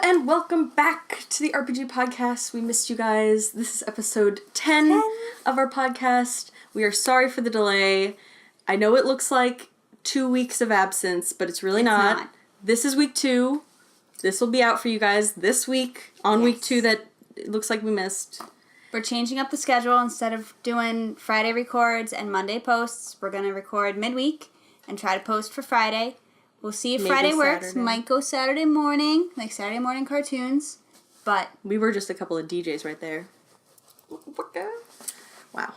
and welcome back to the RPG Podcast. We missed you guys. This is episode 10 of our podcast. We are sorry for the delay. I know it looks like 2 weeks of absence, but it's really not. This is week 2. This will be out for you guys this week on week 2 that it looks like we missed. We're changing up the schedule. Instead of doing Friday records and Monday posts, we're going to record midweek and try to post for Friday. We'll see if Friday works. Saturday. Might go Saturday morning, like Saturday morning cartoons. But we were just a couple of DJs right there. Wow.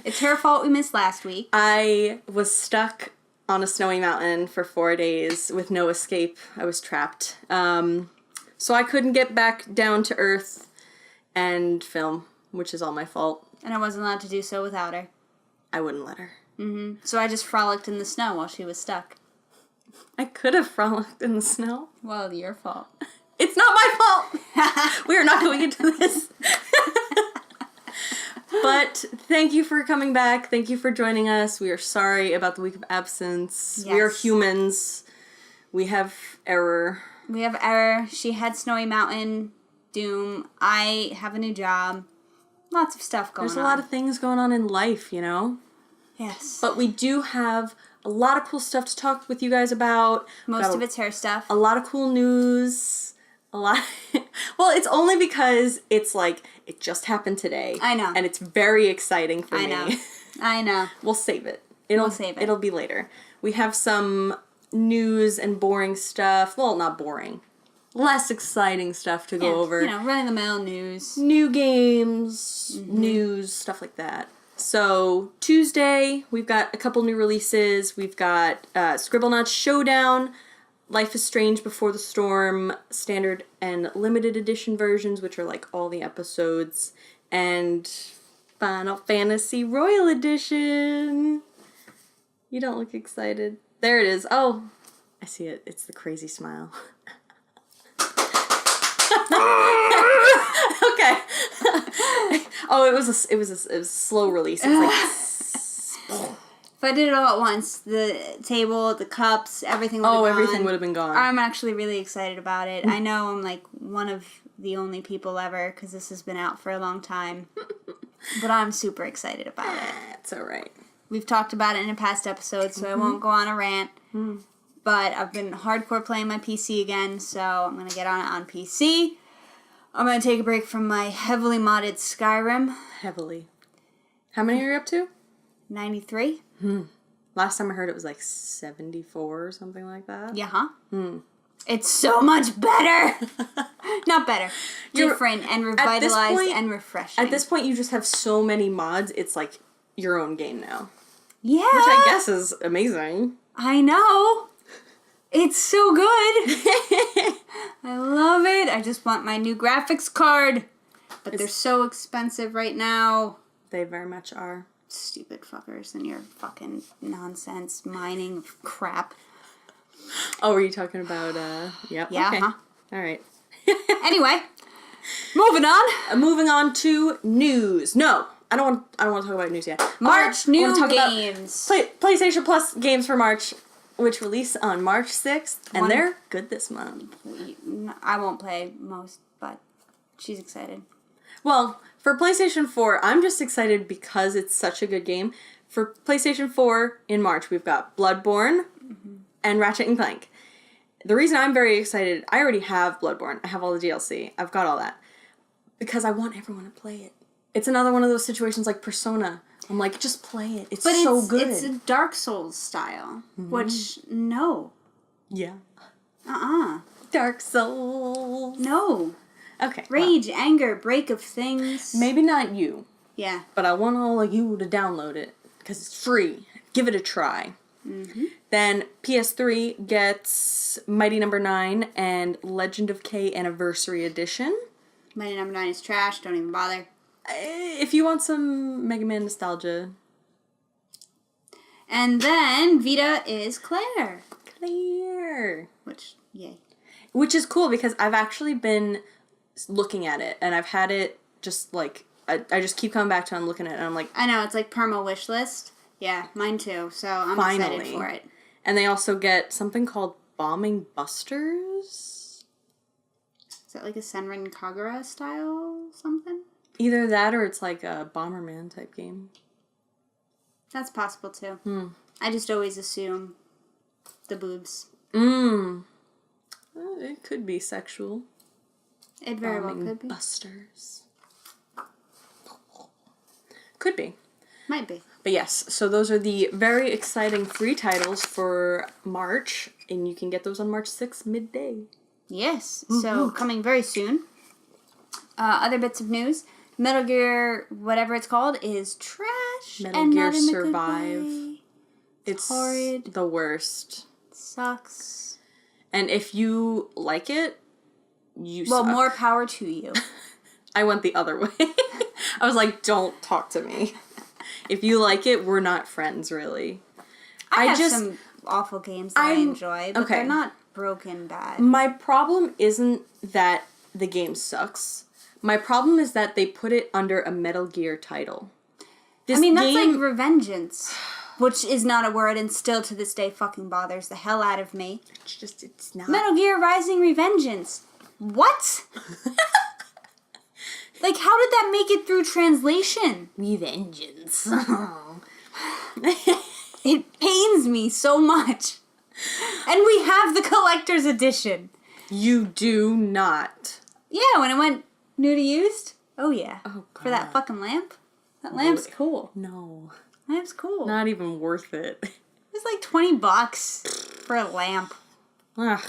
It's her fault we missed last week. I was stuck on a snowy mountain for 4 days with no escape. I was trapped. So I couldn't get back down to earth and film, which is all my fault. And I wasn't allowed to do so without her. I wouldn't let her. Mm-hmm. So I just frolicked in the snow while she was stuck. I could have frolicked in the snow. Well, your fault. It's not my fault! We are not going into this. But thank you for coming back. Thank you for joining us. We are sorry about the week of absence. Yes. We are humans. We have error. We have error. She had Snowy Mountain Doom. I have a new job. Lots of stuff going on. There's a lot of things going on in life, you know? Yes. But we do have a lot of cool stuff to talk with you guys about. Most of it's her stuff. A lot of cool news. A lot. Well, it's only because it's like, it just happened today. I know. And it's very exciting for me. I know. We'll save it. We'll save it. It'll be later. We have some news and boring stuff. Well, not boring. Less exciting stuff to go over. You know, run-of-the-mill news. New games, news, stuff like that. So, Tuesday, we've got a couple new releases. We've got Scribblenauts Showdown, Life is Strange Before the Storm, Standard and Limited Edition versions, which are like all the episodes, and Final Fantasy Royal Edition. You don't look excited. There it is. Oh, I see it. It's the crazy smile. Okay. Oh, it was a slow release. It's like if I did it all at once, the table, the cups, everything would have gone. Everything would have been gone. I'm actually really excited about it. I know I'm like one of the only people ever because this has been out for a long time. But I'm super excited about it. It's all right. We've talked about it in a past episode, so I won't go on a rant. But I've been hardcore playing my PC again, so I'm going to get on it on PC. I'm going to take a break from my heavily modded Skyrim. Heavily. How many are you up to? 93. Last time I heard it was like 74 or something like that. Yeah, huh? It's so much better! Not better. Different and revitalized and refreshing. At this point, you just have so many mods, it's like your own game now. Yeah! Which I guess is amazing. I know! It's so good! I love it. I just want my new graphics card. But they're so expensive right now. They very much are. Stupid fuckers and your fucking nonsense mining of crap. Oh, were you talking about, Yep. Yeah, okay. huh? All right. Anyway, moving on. Moving on to news. No, I don't want to talk about news yet. March new games. PlayStation Plus games for March, which release on March 6th, and they're good this month. I won't play most, but she's excited. Well, for PlayStation 4, I'm just excited because it's such a good game. For PlayStation 4 in March, we've got Bloodborne and Ratchet & Clank. The reason I'm very excited, I already have Bloodborne. I have all the DLC. I've got all that. Because I want everyone to play it. It's another one of those situations like Persona. I'm like, just play it. It's so good. It's a Dark Souls style, which, no. Yeah. Dark Souls. No. Okay. Rage, anger, break of things. Maybe not you. Yeah. But I want all of you to download it. Because it's free. Give it a try. Then PS3 gets Mighty No. 9 and Legend of K Anniversary Edition. Mighty No. 9 is trash. Don't even bother. If you want some Mega Man nostalgia. And then Vita is Claire. Which, yay. Which is cool because I've actually been looking at it. And I've had it just like, I just keep coming back to it and looking at it. And I'm like. I know, it's like perma wish list. Yeah, mine too. So I'm excited for it. And they also get something called Bombing Busters. that like a Senran Kagura style something? Either that or it's like a Bomberman type game. That's possible too. I just always assume the boobs. It could be sexual. It very well could be. Busters. Could be. Might be. But yes, so those are the very exciting free titles for March, and you can get those on March 6th, midday. Yes, so coming very soon. Other bits of news. Metal Gear, whatever it's called, is trash. Metal Gear Survive. It's horrid. The worst. It sucks. And if you like it, you Well, suck. more power to you. I went the other way. I was like, don't talk to me. If you like it, we're not friends, really. I have some awful games that I enjoy, but they're not broken bad. My problem isn't that the game sucks. My problem is that they put it under a Metal Gear title. That's like Revengence, which is not a word and still to this day fucking bothers the hell out of me. It's not. Metal Gear Rising Revengeance. What? Like, how did that make it through translation? Revengeance. It pains me so much. And we have the collector's edition. You do not. Yeah, when it went new to used. Oh, yeah. Oh, God. For that fucking lamp. That lamp's cool. No. Lamp's cool. Not even worth it. It's like $20 for a lamp. Ugh.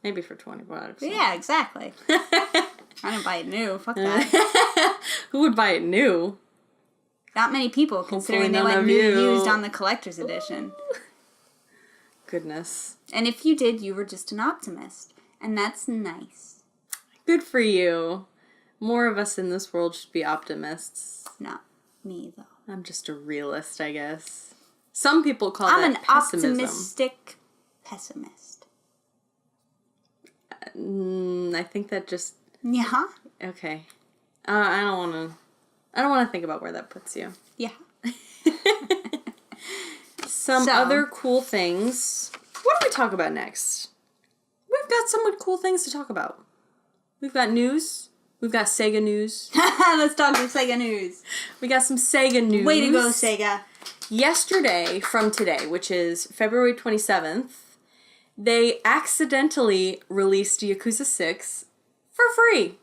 Maybe for $20. Yeah, exactly. I didn't buy it new. Fuck that. Who would buy it new? Not many people, considering they went new used on the collector's edition. Goodness. And if you did, you were just an optimist. And that's nice. Good for you. More of us in this world should be optimists. Not me, though. I'm just a realist, I guess. Some people call I'm that an pessimism. optimistic pessimist. I think that just... Yeah. Okay. I don't want to think about where that puts you. Yeah. Some other cool things. What do we talk about next? We've got some cool things to talk about. We've got news. We've got Sega news. Let's talk some Sega news. We got some Sega news. Way to go, Sega. Yesterday from today, which is February 27th, they accidentally released Yakuza 6 for free.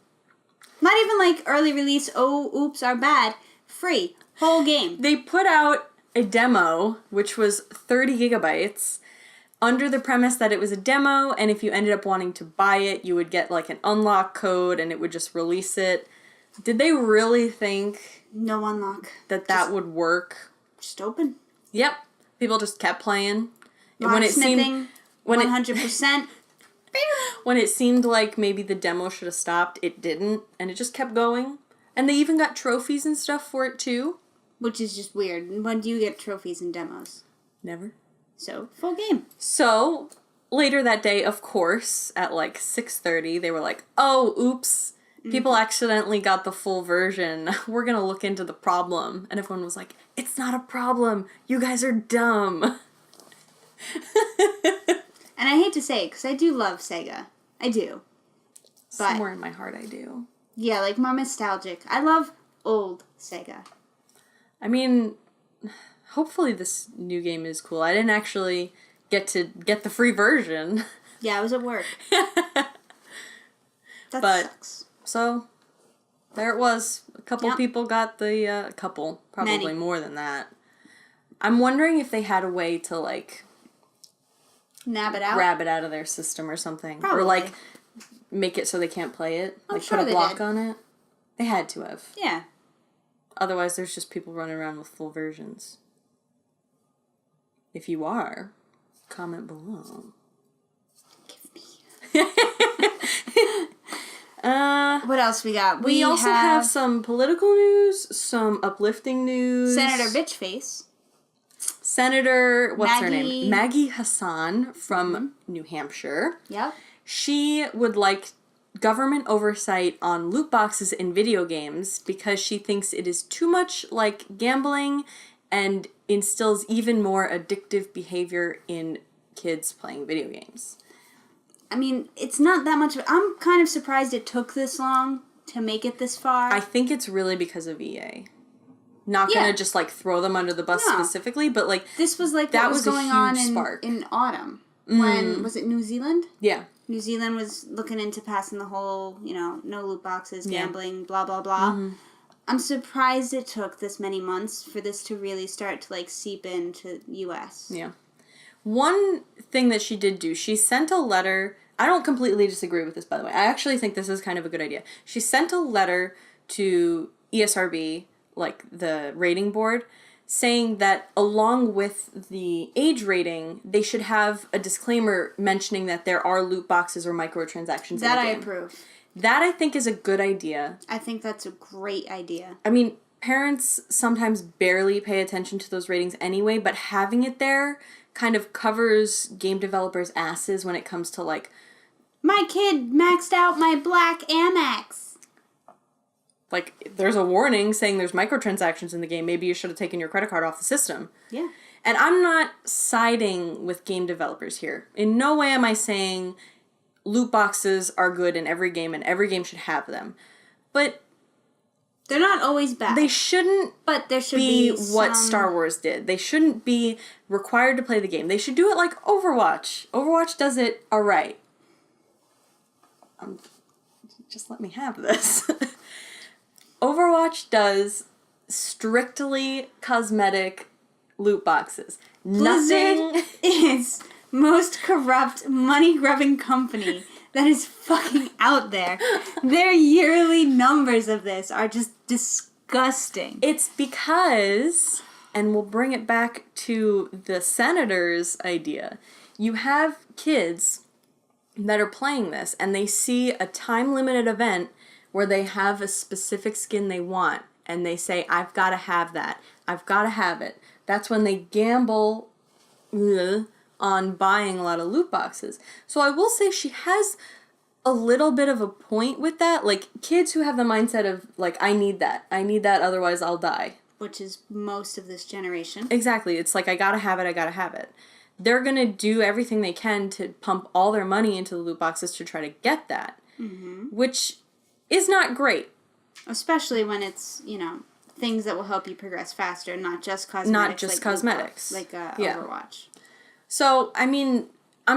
Not even like early release, oh, oops, our bad. Free. Whole game. They put out a demo, which was 30 gigabytes, under the premise that it was a demo, and if you ended up wanting to buy it, you would get like an unlock code, and it would just release it. Did they really think... No unlock. That would work? Just open. Yep. People just kept playing. When it seemed... 100%. When it seemed like maybe the demo should have stopped, it didn't, and it just kept going. And they even got trophies and stuff for it, too. Which is just weird. When do you get trophies and demos? Never. So, full game. So, later that day, of course, at like 6:30, they were like, oh, oops, people accidentally got the full version. We're gonna look into the problem. And everyone was like, it's not a problem. You guys are dumb. And I hate to say it, because I do love Sega. I do. But, somewhere in my heart I do. Yeah, like more nostalgic. I love old Sega. I mean, hopefully this new game is cool. I didn't actually get to get the free version. Yeah, I was at work. That sucks. So, there it was. A couple people got the, probably Many. more than that. I'm wondering if they had a way to, like... Nab it out? Grab it out of their system or something. Probably. Or, like, make it so they can't play it. I'm Like, sure put a they block did. on it. They had to have. Yeah. Otherwise, there's just people running around with full versions. If you are, comment below. Give me. What else we got? We also have some political news, some uplifting news. Senator Bitchface. Senator, what's her Maggie. name? Maggie Hassan from New Hampshire. Yep. She would like government oversight on loot boxes in video games because she thinks it is too much like gambling and instills even more addictive behavior in kids playing video games. I mean, it's not that much. I'm kind of surprised it took this long to make it this far. I think it's really because of EA. Not gonna just, like, throw them under the bus specifically, but, like... This was, like, that was going on in autumn. When, was it New Zealand? Yeah. New Zealand was looking into passing the whole, no loot boxes, gambling, blah, blah, blah. Mm-hmm. I'm surprised it took this many months for this to really start to, like, seep into U.S. Yeah. One thing that she did do, she sent a letter... I don't completely disagree with this, by the way. I actually think this is kind of a good idea. She sent a letter to ESRB... like the rating board, saying that along with the age rating, they should have a disclaimer mentioning that there are loot boxes or microtransactions in the game. That I approve. That I think is a good idea. I think that's a great idea. I mean, parents sometimes barely pay attention to those ratings anyway, but having it there kind of covers game developers' asses when it comes to, like... My kid maxed out my black Amex. Like, there's a warning saying there's microtransactions in the game. Maybe you should have taken your credit card off the system. Yeah. And I'm not siding with game developers here. In no way am I saying loot boxes are good in every game and every game should have them. But... they're not always bad. They shouldn't but there should be what Star Wars did. They shouldn't be required to play the game. They should do it like Overwatch. Overwatch does it alright. Just let me have this. Overwatch does strictly cosmetic loot boxes. Blizzard is most corrupt, money-grubbing company that is fucking out there. Their yearly numbers of this are just disgusting. It's because, and we'll bring it back to the senator's idea, you have kids that are playing this, and they see a time-limited event where they have a specific skin they want, and they say, I've got to have that. I've got to have it. That's when they gamble on buying a lot of loot boxes. So I will say she has a little bit of a point with that. Like, kids who have the mindset of, like, I need that, otherwise I'll die. Which is most of this generation. Exactly. It's like, I gotta have it. They're gonna do everything they can to pump all their money into the loot boxes to try to get that. Mm-hmm. Which... is not great. Especially when it's, things that will help you progress faster, not just cosmetics. Not just cosmetics. Overwatch. So, I mean, I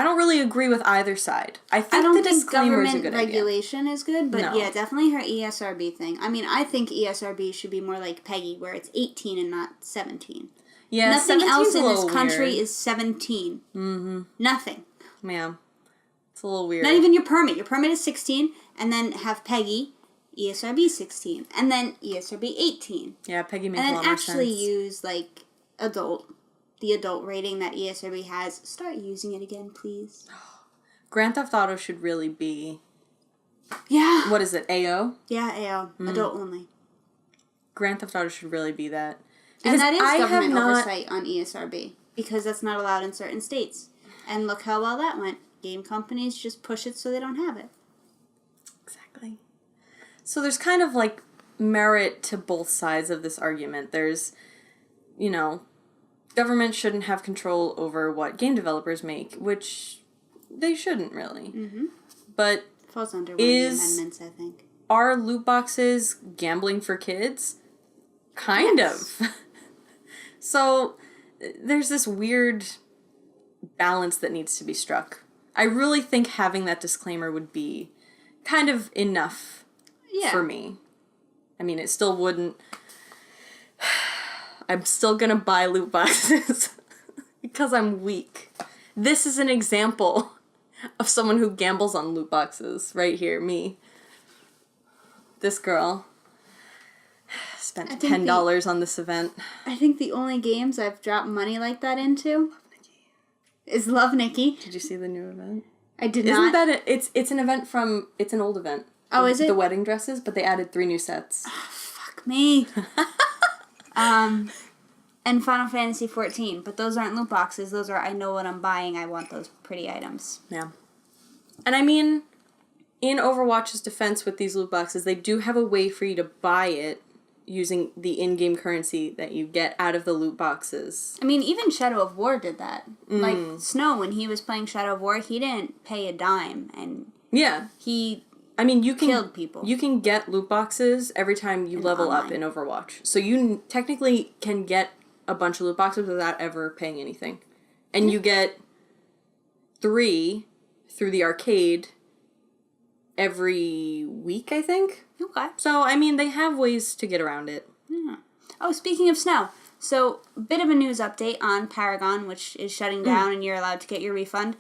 don't really agree with either side. I think the disclaimer is a good idea. Regulation is good, but yeah, definitely her ESRB thing. I mean, I think ESRB should be more like Peggy, where it's 18 and not 17. Yeah, nothing else in this country is 17. Mm-hmm. Nothing. Yeah. It's a little weird. Not even your permit. Your permit is 16, and then have Peggy, ESRB 16, and then ESRB 18. Yeah, Peggy makes a lot more sense. And then actually use, like, the adult rating that ESRB has. Start using it again, please. Grand Theft Auto should really be... yeah. What is it, AO? Yeah, AO. Adult only. Grand Theft Auto should really be that. Because and that is government oversight on ESRB, because that's not allowed in certain states. And look how well that went. Game companies just push it so they don't have it. Exactly. So there's kind of, like, merit to both sides of this argument. There's, government shouldn't have control over what game developers make, which they shouldn't really. Mm-hmm. But falls under one of the amendments, I think. Are loot boxes gambling for kids? Kind of. So there's this weird balance that needs to be struck. I really think having that disclaimer would be kind of enough for me. I mean, it still wouldn't... I'm still gonna buy loot boxes because I'm weak. This is an example of someone who gambles on loot boxes. Right here, me. This girl spent $10 on this event. I think the only games I've dropped money like that into... is Love Nikki. Did you see the new event? I did not. Isn't that it's an event from... It's an old event. Oh, is it? The wedding dresses, but they added 3 new sets. Oh, fuck me. And Final Fantasy 14. But those aren't loot boxes. Those are, I know what I'm buying. I want those pretty items. Yeah. And I mean, in Overwatch's defense with these loot boxes, they do have a way for you to buy it using the in-game currency that you get out of the loot boxes. I mean, even Shadow of War did that. Like, Snow, when he was playing Shadow of War, he didn't pay a dime, and he killed people. You can get loot boxes every time you level up in Overwatch. So you technically can get a bunch of loot boxes without ever paying anything. And you get 3 through the arcade every week, I think. Okay. So, I mean, they have ways to get around it. Yeah. Oh, speaking of Snow, so a bit of a news update on Paragon, which is shutting down and you're allowed to get your refund.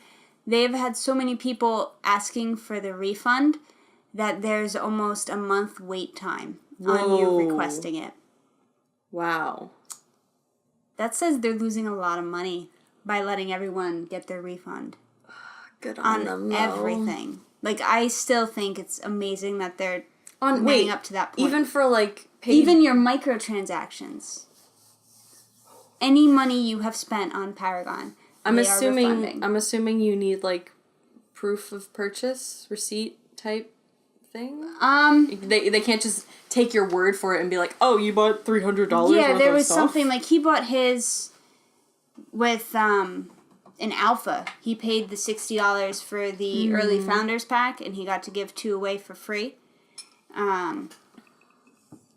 They've had so many people asking for the refund that there's almost a month wait time on you requesting it. Wow. That says they're losing a lot of money by letting everyone get their refund. Good on them, everything. Like, I still think it's amazing that they're getting up to that point. Even for, like, paid... Even your microtransactions. Any money you have spent on Paragon, I'm assuming you need, like, proof of purchase, receipt type thing? They can't just take your word for it and be like, oh, you bought $300 worth of stuff? Yeah, there was something, like, he bought his with, an alpha. He paid the $60 for the early founders pack, and he got to give 2 away for free.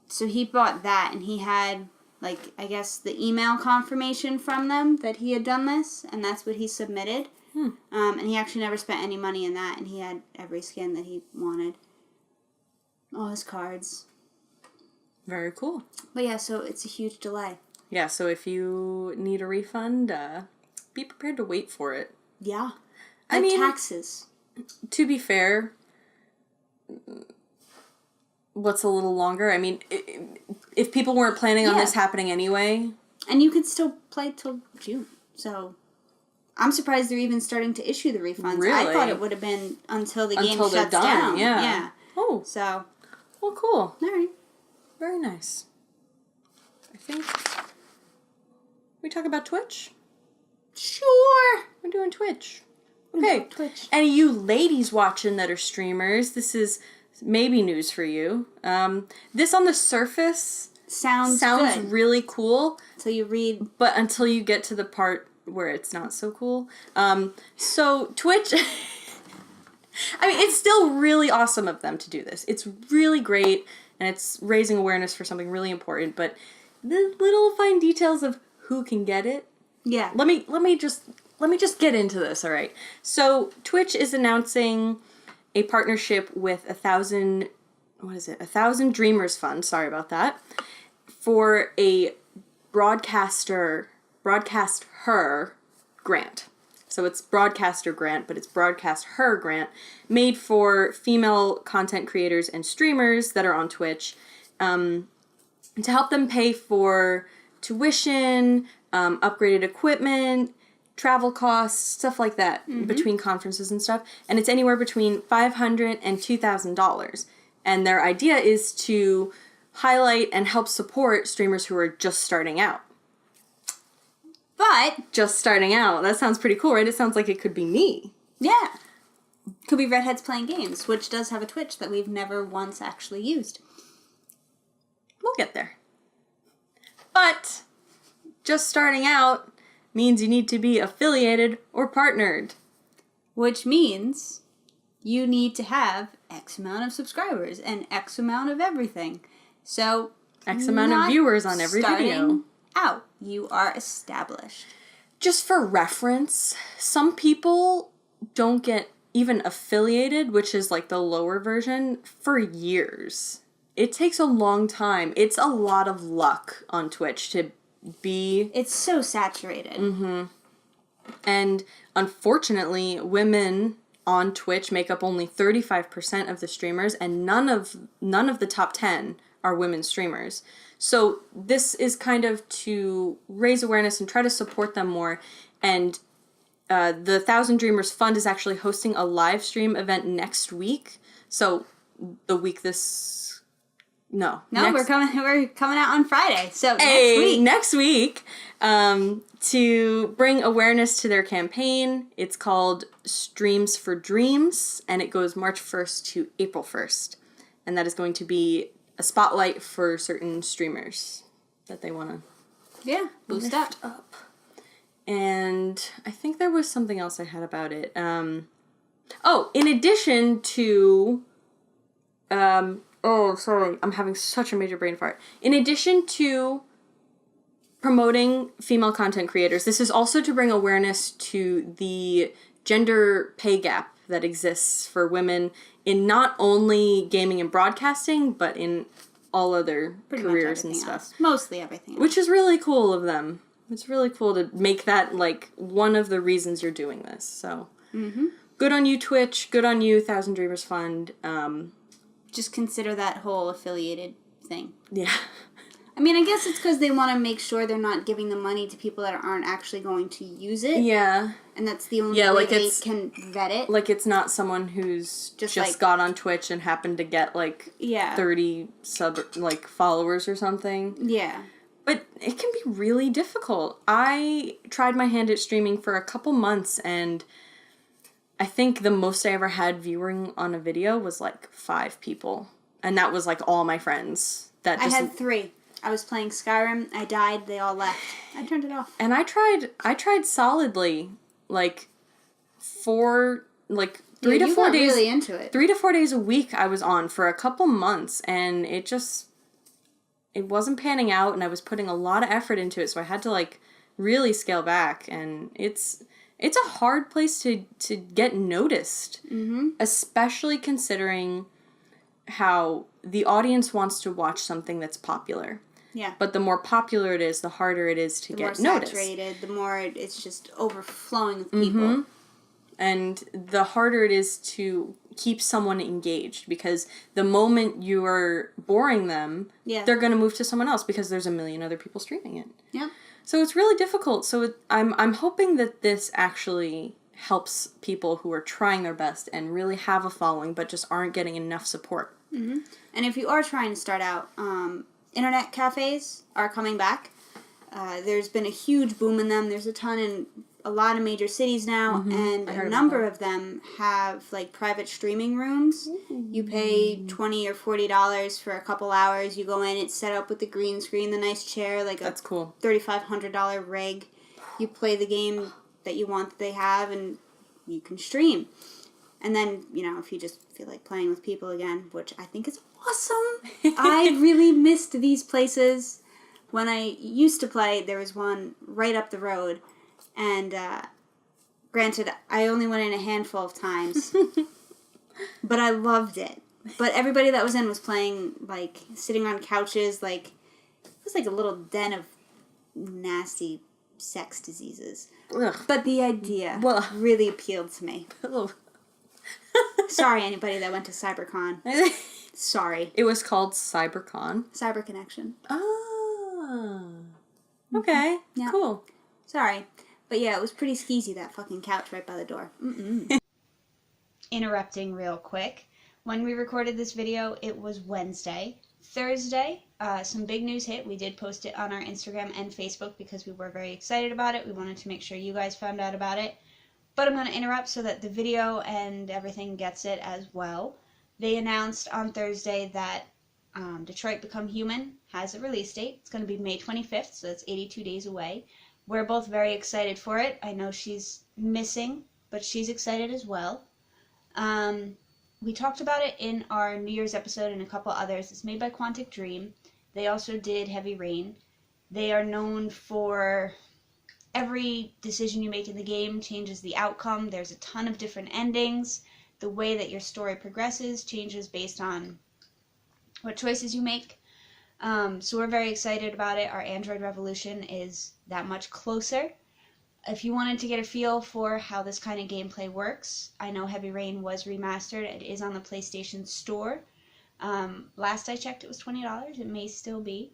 So he bought that, and he had, like, I guess the email confirmation from them that he had done this, and that's what he submitted. And he actually never spent any money in that, and he had every skin that he wanted. All his cards. Very cool. But yeah, so it's a huge delay. Yeah, so if you need a refund, be prepared to wait for it. Yeah. I mean, taxes. To be fair, what's a little longer? I mean, if people weren't planning on this happening anyway. And you could still play till June. So I'm surprised they're even starting to issue the refunds. Really? I thought it would have been until the game shuts done. down. Yeah. Oh. So. Well, cool. All right. Very nice. I think we talk about Twitch? Sure. We're doing Twitch. Okay. Twitch. Any of you ladies watching that are streamers, this is maybe news for you. This on the surface sounds good. Really cool. Until you read. But until you get to the part where it's not so cool. So Twitch... I mean, it's still really awesome of them to do this. It's really great, and it's raising awareness for something really important, but the little fine details of who can get it. Yeah. Let me just get into this, all right? So, Twitch is announcing a partnership with 1,000 Dreamers Fund, sorry about that, for a broadcaster grant. So it's broadcaster grant, but it's broadcast her grant, made for female content creators and streamers that are on Twitch, to help them pay for tuition, upgraded equipment, travel costs, stuff like that, between conferences and stuff. And it's anywhere between $500 and $2,000. And their idea is to highlight and help support streamers who are just starting out. But just starting out. That sounds pretty cool, right? It sounds like it could be me. Yeah. Could be Redheads Playing Games, which does have a Twitch that we've never once actually used. We'll get there. But just starting out means you need to be affiliated or partnered. Which means you need to have X amount of subscribers and X amount of everything. So X amount of viewers on every video. Out. You are established. Just for reference, some people don't get even affiliated, which is like the lower version, for years. It takes a long time. It's a lot of luck on Twitch to be... It's so saturated. Mm-hmm. And unfortunately, women on Twitch make up only 35% of the streamers, and none of the top 10 are women streamers. So this is kind of to raise awareness and try to support them more. And the 1,000 Dreamers Fund is actually hosting a live stream event next week. So the week this... No, we're coming out on Friday. So next week, to bring awareness to their campaign. It's called Streams for Dreams, and it goes March 1st to April 1st. And that is going to be a spotlight for certain streamers that they want to boost up. And I think there was something else I had about it. In addition to... sorry, I'm having such a major brain fart. In addition to promoting female content creators, this is also to bring awareness to the gender pay gap that exists for women in not only gaming and broadcasting, but in all other careers and stuff. Else. Mostly everything else. Which is really cool of them. It's really cool to make that, like, one of the reasons you're doing this. So, good on you, Twitch. Good on you, Thousand Dreamers Fund. Just consider that whole affiliated thing. Yeah. I mean, I guess it's because they want to make sure they're not giving the money to people that aren't actually going to use it. Yeah. And that's the only way they can vet it. Like, it's not someone who's just like, got on Twitch and happened to get, 30 followers or something. Yeah. But it can be really difficult. I tried my hand at streaming for a couple months, and I think the most I ever had viewing on a video was, 5 people. And that was, all my friends. I had 3. I was playing Skyrim, I died, they all left. I turned it off. And I tried solidly, 3 to 4 days. Really into it. 3 to 4 days a week I was on for a couple months, and it wasn't panning out, and I was putting a lot of effort into it, so I had to, really scale back, and it's a hard place to get noticed. Mm-hmm. Especially considering how the audience wants to watch something that's popular. Yeah. But the more popular it is, the harder it is to get noticed. The more saturated, the more it's just overflowing with people. Mm-hmm. And the harder it is to keep someone engaged, because the moment you are boring them, they're going to move to someone else because there's a million other people streaming it. Yeah. So it's really difficult. So I'm hoping that this actually helps people who are trying their best and really have a following but just aren't getting enough support. Mm-hmm. And if you are trying to start out, internet cafes are coming back. There's been a huge boom in them. There's a ton in a lot of major cities now, and a number of them have private streaming rooms. Ooh. You pay $20 or $40 for a couple hours. You go in, it's set up with the green screen, the nice chair, that's cool. $3,500 rig. You play the game that you want that they have, and you can stream. And then, if you just feel like playing with people again, which I think is awesome. I really missed these places. When I used to play, there was one right up the road. And granted, I only went in a handful of times. But I loved it. But everybody that was in was playing, sitting on couches. It was like a little den of nasty sex diseases. Ugh. But the idea really appealed to me. Sorry, anybody that went to CyberCon. Sorry. It was called CyberCon? Cyber Connection. Oh. Okay. Yeah. Cool. Sorry. But yeah, it was pretty skeezy, that fucking couch right by the door. Interrupting real quick. When we recorded this video, it was Wednesday. Thursday, some big news hit. We did post it on our Instagram and Facebook because we were very excited about it. We wanted to make sure you guys found out about it. But I'm going to interrupt so that the video and everything gets it as well. They announced on Thursday that Detroit Become Human has a release date. It's going to be May 25th, so that's 82 days away. We're both very excited for it. I know she's missing, but she's excited as well. We talked about it in our New Year's episode and a couple others. It's made by Quantic Dream. They also did Heavy Rain. They are known for every decision you make in the game changes the outcome. There's a ton of different endings. The way that your story progresses changes based on what choices you make. So we're very excited about it. Our Android Revolution is that much closer. If you wanted to get a feel for how this kind of gameplay works, I know Heavy Rain was remastered. It is on the PlayStation Store. Last I checked, it was $20. It may still be.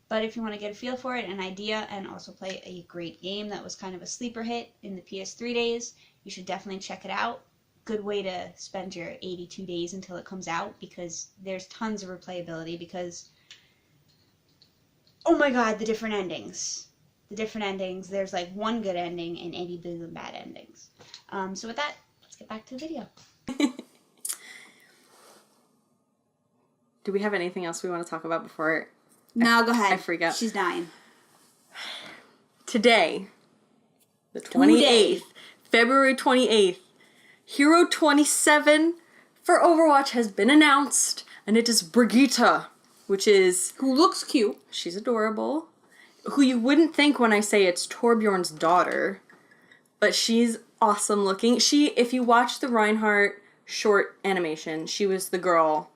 But if you want to get a feel for it, an idea, and also play a great game that was kind of a sleeper hit in the PS3 days, you should definitely check it out. Good way to spend your 82 days until it comes out, because there's tons of replayability, because, oh my god, the different endings. There's one good ending and 80 billion bad endings. So with that, let's get back to the video. Do we have anything else we want to talk about before No, go ahead. I freak out? She's dying. Today, the 28th, February 28th, Hero 27 for Overwatch has been announced, and it is Brigitte, which is... Who looks cute. She's adorable. Who you wouldn't think when I say it's Torbjorn's daughter, but she's awesome looking. If you watch the Reinhardt short animation, she was the girl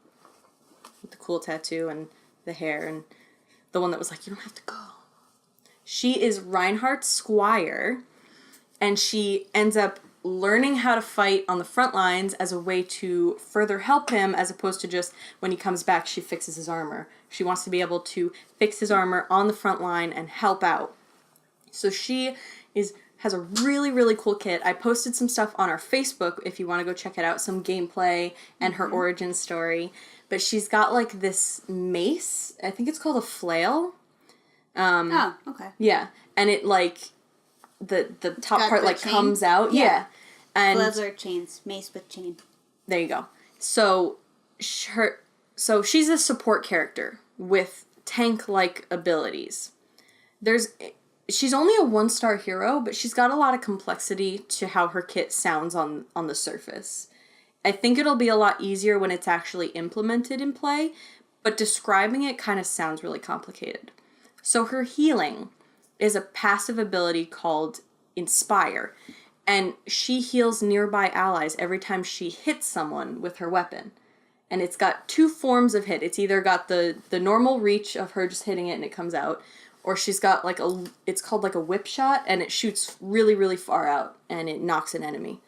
with the cool tattoo and the hair and the one that was like, you don't have to go. She is Reinhardt's squire, and she ends up learning how to fight on the front lines as a way to further help him, as opposed to just when he comes back, she fixes his armor. She wants to be able to fix his armor on the front line and help out. So she has a really, really cool kit. I posted some stuff on our Facebook if you want to go check it out, some gameplay and her origin story. But she's got like this mace. I think it's called a flail. Oh, okay. Yeah. And it like the top got part the like chain? comes out. Yeah. And Flails are chains. Mace with chain. there you go. So she's a support character with tank-like abilities. She's only a 1-star hero, but she's got a lot of complexity to how her kit sounds on the surface. I think it'll be a lot easier when it's actually implemented in play, but describing it kind of sounds really complicated. So her healing is a passive ability called Inspire, and she heals nearby allies every time she hits someone with her weapon. And it's got 2 forms of hit. It's either got the normal reach of her just hitting it and it comes out, or she's got like it's called like a whip shot, and it shoots really, really far out and it knocks an enemy.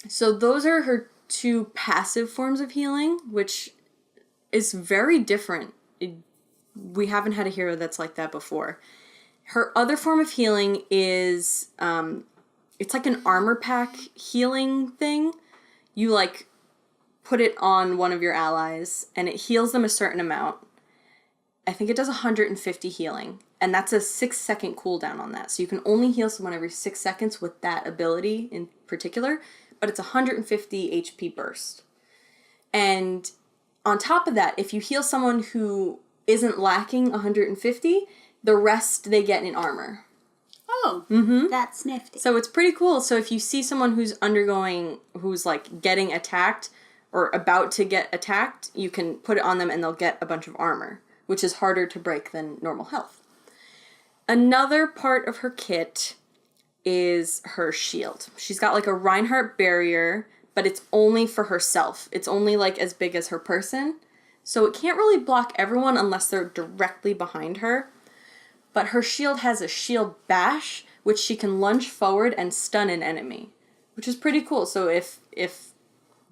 So those are her 2 passive forms of healing, which is very different. We haven't had a hero that's like that before. Her other form of healing is, it's like an armor pack healing thing. You like put it on one of your allies and it heals them a certain amount. I think it does 150 healing, and that's a 6-second cooldown on that. So you can only heal someone every 6 seconds with that ability in particular, but it's 150 HP burst. And on top of that, if you heal someone who isn't lacking 150, the rest they get in armor. Oh, that's nifty. So it's pretty cool. So if you see someone who's like getting attacked or about to get attacked, you can put it on them and they'll get a bunch of armor, which is harder to break than normal health. Another part of her kit is her shield. She's got like a Reinhardt barrier, but it's only for herself. It's only like as big as her person. So it can't really block everyone unless they're directly behind her. But her shield has a shield bash, which she can lunge forward and stun an enemy, which is pretty cool. So if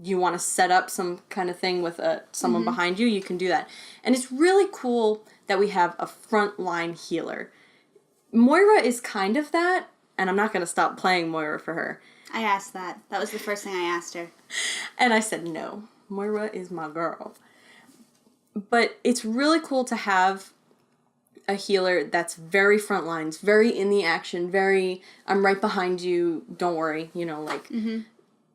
you want to set up some kind of thing with someone behind you, you can do that. And it's really cool that we have a frontline healer. Moira is kind of that, and I'm not going to stop playing Moira for her. I asked that. That was the first thing I asked her. And I said, no, Moira is my girl. But it's really cool to have a healer that's very front lines, very in the action, very, I'm right behind you, don't worry,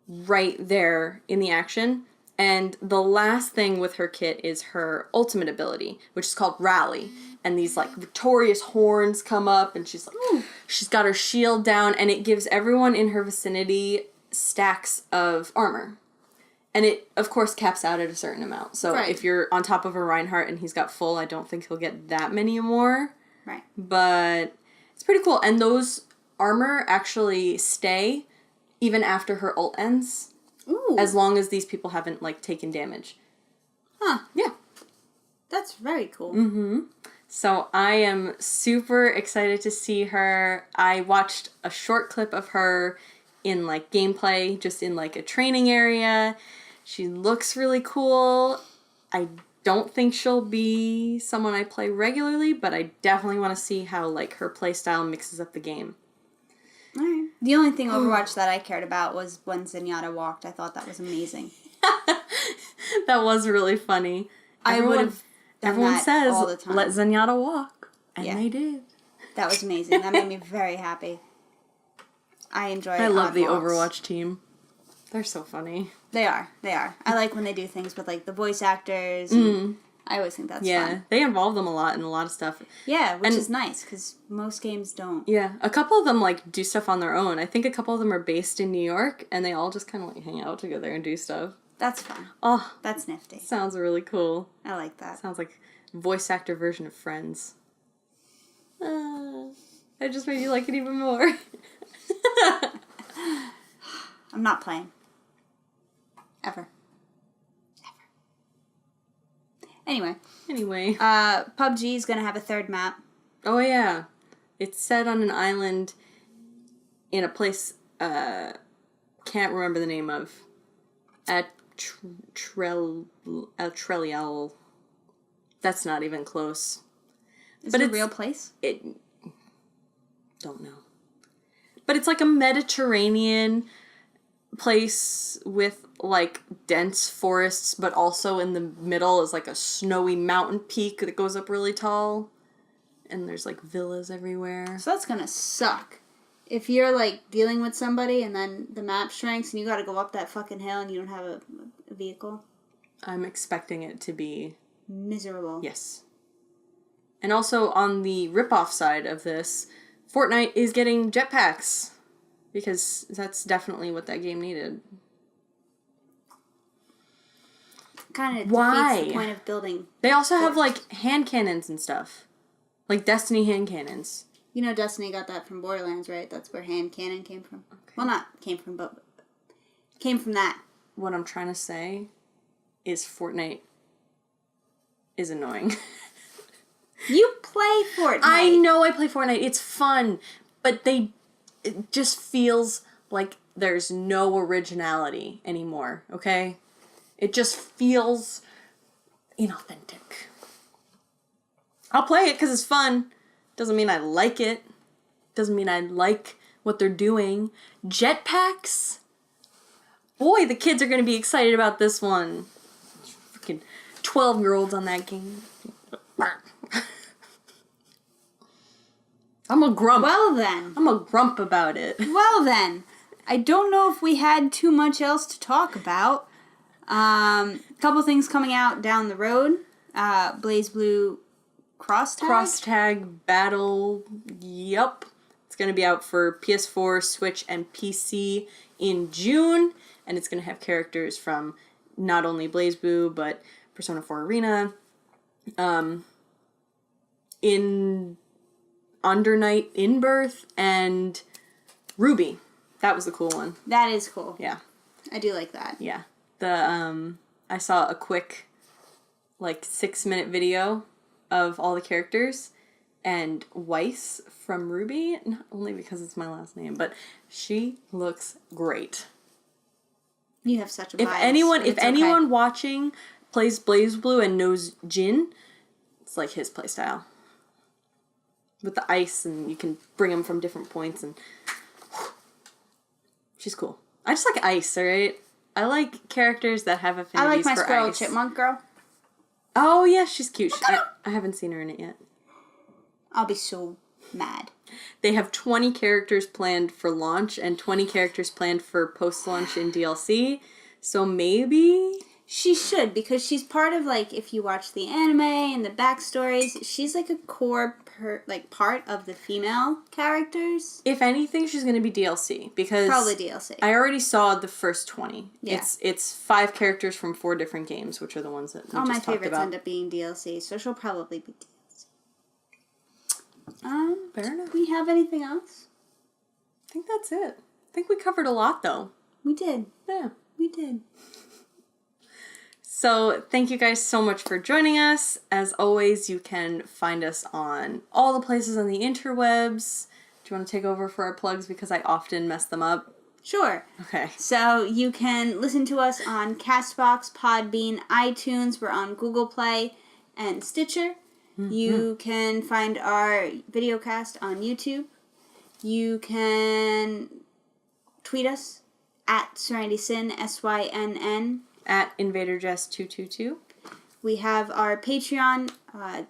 right there in the action. And the last thing with her kit is her ultimate ability, which is called Rally. And these like victorious horns come up, and she's like, she's got her shield down, and it gives everyone in her vicinity stacks of armor. And it, of course, caps out at a certain amount. So if you're on top of a Reinhardt and he's got full, I don't think he'll get that many more. Right. But it's pretty cool. And those armor actually stay even after her ult ends. Ooh. As long as these people haven't, like, taken damage. Huh. Yeah. That's very cool. Mm-hmm. So I am super excited to see her. I watched a short clip of her in, like, gameplay, just in, like, a training area. She looks really cool. I don't think she'll be someone I play regularly, but I definitely want to see how, like, her playstyle mixes up the game. Alright. The only thing Overwatch that I cared about was when Zenyatta walked. I thought that was amazing. That was really funny. Everyone says, all the time. Let Zenyatta walk. And they did. That was amazing. That made me very happy. I enjoy I love the walks. Overwatch team. They're so funny. They are. I like when they do things with, like, the voice actors. And I always think that's fun. They involve them a lot in a lot of stuff. Yeah, which is nice, because most games don't. Yeah, a couple of them, like, do stuff on their own. I think a couple of them are based in New York, and they all just kind of, like, hang out together and do stuff. That's fun. Oh. That's nifty. Sounds really cool. I like that. Sounds like voice actor version of Friends. I just made you like it even more. I'm not playing. Ever. Anyway. PUBG is going to have a third map. Oh, yeah. It's set on an island in a place, can't remember the name of. Trelial. That's not even close. Is it a real place? Don't know. But it's like a Mediterranean place with, like, dense forests, but also in the middle is, like, a snowy mountain peak that goes up really tall. And there's, like, villas everywhere. So that's gonna suck. If you're, like, dealing with somebody and then the map shrinks and you gotta go up that fucking hill and you don't have a vehicle. I'm expecting it to be... miserable. Yes. And also, on the rip-off side of this, Fortnite is getting jetpacks. Because that's definitely what that game needed. Kind of defeats the point of building. They also have, like, hand cannons and stuff. Like Destiny hand cannons. You know Destiny got that from Borderlands, right? That's where hand cannon came from. Okay. Well, not came from, but came from that. What I'm trying to say is Fortnite is annoying. You play Fortnite. I know I play Fortnite. It's fun. But it just feels like there's no originality anymore, okay? It just feels inauthentic. I'll play it because it's fun. Doesn't mean I like it. Doesn't mean I like what they're doing. Jetpacks? Boy, the kids are going to be excited about this one. Freaking 12-year-olds on that game. I'm a grump. Well then. I'm a grump about it. Well then. I don't know if we had too much else to talk about. Couple things coming out down the road. BlazBlue Cross Tag? Cross Tag Battle. Yup. It's going to be out for PS4, Switch, and PC in June. And it's going to have characters from not only BlazBlue, but Persona 4 Arena. In Undernight In-Birth and Ruby. That was the cool one. That is cool. Yeah. I do like that. Yeah. I saw a quick, like, 6-minute video of all the characters, and Weiss from Ruby, not only because it's my last name, but she looks great. You have such a bias. If anyone watching plays BlazBlue and knows Jin, it's like his playstyle. With the ice, and you can bring them from different points, and she's cool. I just like ice, alright? I like characters that have affinities for ice. I like my squirrel chipmunk girl. Oh, yeah, she's cute. I haven't seen her in it yet. I'll be so mad. They have 20 characters planned for launch and 20 characters planned for post-launch in DLC. So maybe... She should, because she's part of, like, if you watch the anime and the backstories, she's, like, a core, part of the female characters. If anything, she's going to be DLC, because... Probably DLC. I already saw the first 20. Yeah. It's 5 characters from 4 different games, which are the ones that we just talked about. All my favorites end up being DLC, so she'll probably be DLC. Fair enough. Do we have anything else? I think that's it. I think we covered a lot, though. We did. Yeah. We did. So, thank you guys so much for joining us. As always, you can find us on all the places on the interwebs. Do you want to take over for our plugs, because I often mess them up? Sure. Okay. So, you can listen to us on CastBox, Podbean, iTunes. We're on Google Play and Stitcher. Mm-hmm. You can find our videocast on YouTube. You can tweet us at SerenitySyn, SYNN. At InvaderJess222. We have our Patreon. Our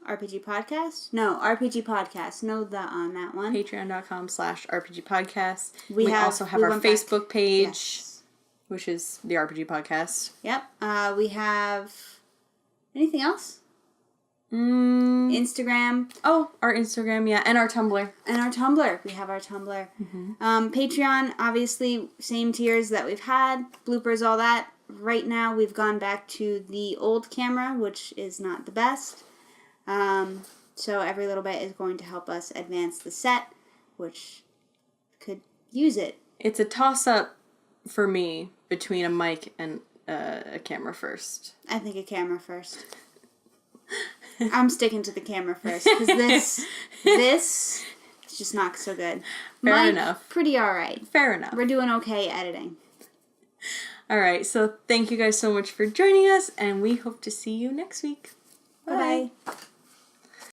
RPG Podcast? No, RPG Podcast. No the on that one. Patreon.com/RPG Podcast. We also have our Facebook page, yes. which is the RPG Podcast. Yep. We have anything else? Instagram. Oh, our Instagram, yeah, and our Tumblr. And our Tumblr. We have our Tumblr. Patreon, obviously, same tiers that we've had. Bloopers, all that. Right now, we've gone back to the old camera, which is not the best. So every little bit is going to help us advance the set, which could use it. It's a toss-up for me between a mic and a camera first. I think a camera first. I'm sticking to the camera first, because this is just not so good. Fair enough. Pretty alright. Fair enough. We're doing okay editing. Alright, so thank you guys so much for joining us, and we hope to see you next week. Bye-bye.